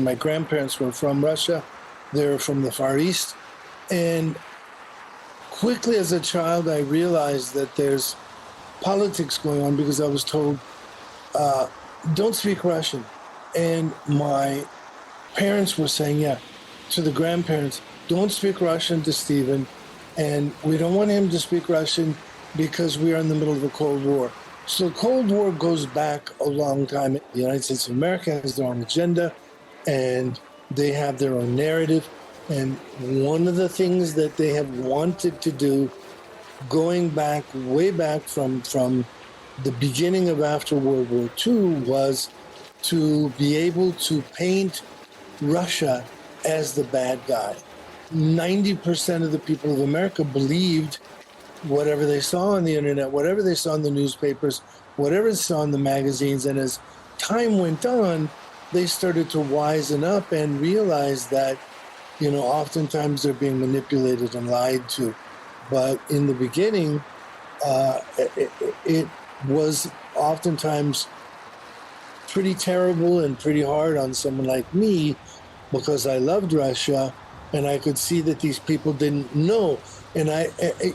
My grandparents were from Russia. They were from the Far East. And quickly as a child, I realized that there's politics going on because I was told, don't speak Russian. And my parents were saying, yeah, to the grandparents, don't speak Russian to Stephen. And we don't want him to speak Russian because we are in the middle of a Cold War. So the Cold War goes back a long time. The United States of America has their own agenda, and they have their own narrative. And one of the things that they have wanted to do, going back, way back from the beginning of after World War II, was to be able to paint Russia as the bad guy. 90% of the people of America believed whatever they saw on the internet, whatever they saw in the newspapers, whatever they saw in the magazines. And as time went on, they started to wisen up and realize that, you know, oftentimes they're being manipulated and lied to. But in the beginning, it was oftentimes pretty terrible and pretty hard on someone like me, because I loved Russia and I could see that these people didn't know. And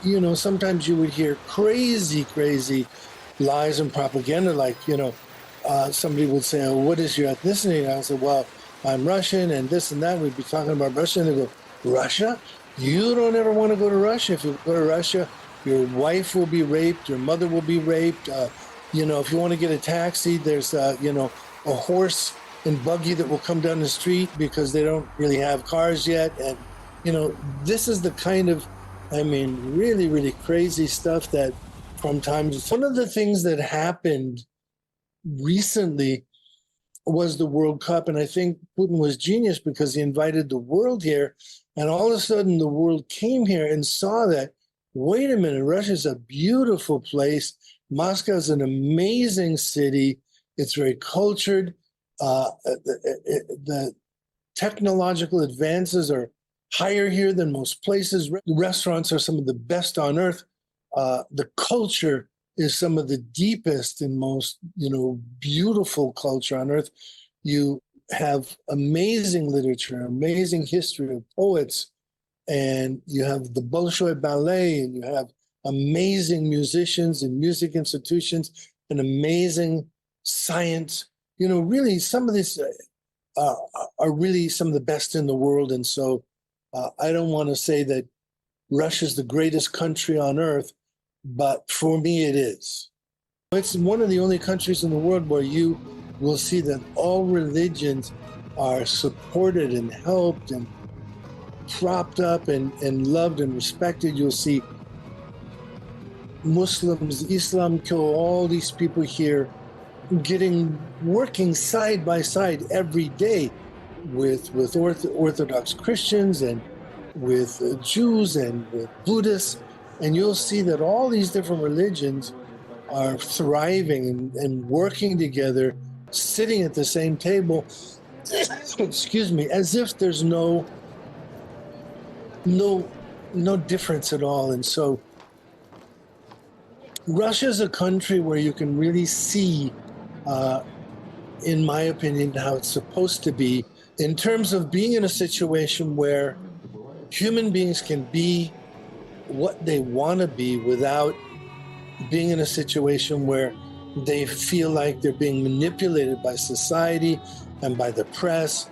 you know, sometimes you would hear crazy lies and propaganda, like, you know, somebody would say, oh, what is your ethnicity? And I said, well, I'm Russian and this and that. We'd be talking about Russia, and they go, Russia? You don't ever want to go to Russia. If you go to Russia, your wife will be raped, your mother will be raped. You know, if you want to get a taxi, there's, you know, a horse and buggy that will come down the street because they don't really have cars yet. And, you know, this is the kind of, I mean, really crazy stuff that from time to time. One of the things that happened recently was the World Cup. And I think Putin was genius because he invited the world here. And all of a sudden the world came here and saw that, wait a minute, Russia's a beautiful place. Moscow is an amazing city. It's very cultured. The technological advances are higher here than most places. The restaurants are some of the best on earth. The culture is some of the deepest and most, you know, beautiful culture on earth. You have amazing literature, amazing history of poets, and you have the Bolshoi Ballet, and you have amazing musicians and music institutions and amazing science. You know, really, some of this are really some of the best in the world. And so I don't want to say that Russia's the greatest country on earth, but for me it is. It's one of the only countries in the world where you will see that all religions are supported and helped and propped up and loved and respected. You'll see Muslims, Islam, all these people here working side by side every day with Orthodox Christians and with Jews and with Buddhists. And you'll see that all these different religions are thriving and working together, sitting at the same table, excuse me, as if there's no difference at all. And so Russia is a country where you can really see, in my opinion, how it's supposed to be in terms of being in a situation where human beings can be what they want to be without being in a situation where they feel like they're being manipulated by society and by the press